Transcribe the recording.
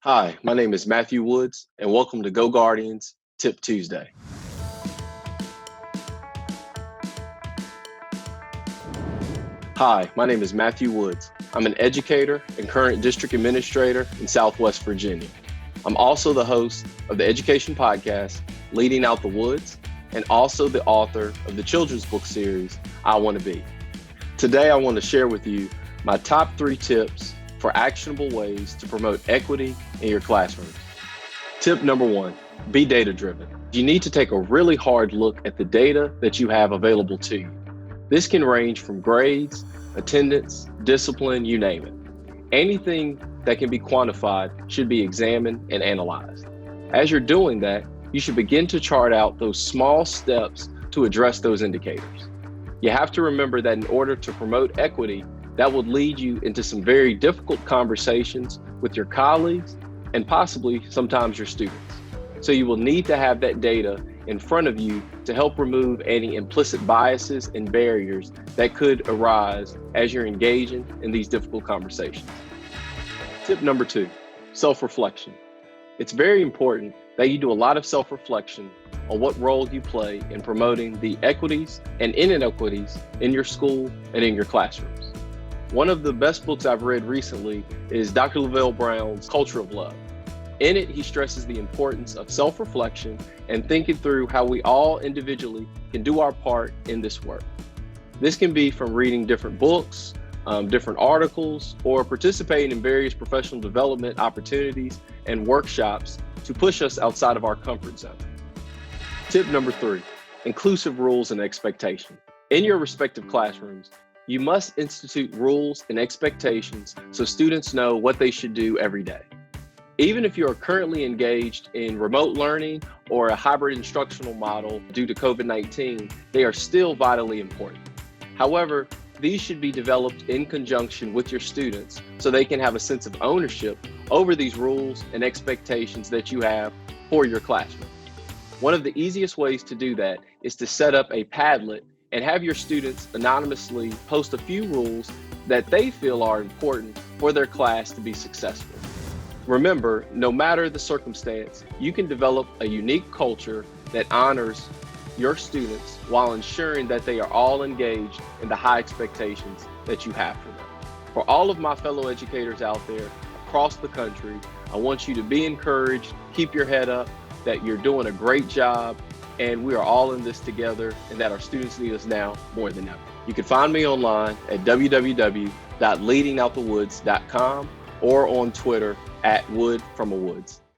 Hi, my name is Matthew Woods, and welcome to GoGuardian's Tip Tuesday. Hi, my name is Matthew Woods. I'm an educator and current district administrator in Southwest Virginia. I'm also the host of the education podcast, Leading Out the Woods, and also the author of the children's book series, I Want to Be. Today, I want to share with you my top 3 tips for actionable ways to promote equity in your classroom. Tip number 1, be data-driven. You need to take a really hard look at the data that you have available to you. This can range from grades, attendance, discipline, you name it. Anything that can be quantified should be examined and analyzed. As you're doing that, you should begin to chart out those small steps to address those indicators. You have to remember that in order to promote equity, that would lead you into some very difficult conversations with your colleagues and possibly sometimes your students. So you will need to have that data in front of you to help remove any implicit biases and barriers that could arise as you're engaging in these difficult conversations. Tip number 2, self-reflection. It's very important that you do a lot of self-reflection on what role you play in promoting the equities and inequities in your school and in your classrooms. One of the best books I've read recently is Dr. Lavelle Brown's Culture of Love. In it, he stresses the importance of self-reflection and thinking through how we all individually can do our part in this work. This can be from reading different books, different articles, or participating in various professional development opportunities and workshops to push us outside of our comfort zone. Tip number 3, inclusive rules and expectations. In your respective classrooms, you must institute rules and expectations so students know what they should do every day. Even if you are currently engaged in remote learning or a hybrid instructional model due to COVID-19, they are still vitally important. However, these should be developed in conjunction with your students so they can have a sense of ownership over these rules and expectations that you have for your classroom. One of the easiest ways to do that is to set up a Padlet and have your students anonymously post a few rules that they feel are important for their class to be successful. Remember, no matter the circumstance, you can develop a unique culture that honors your students while ensuring that they are all engaged in the high expectations that you have for them. For all of my fellow educators out there across the country, I want you to be encouraged, keep your head up, that you're doing a great job, and we are all in this together, and that our students need us now more than ever. You can find me online at www.leadingoutthewoods.com or on Twitter @WoodFromAWoods.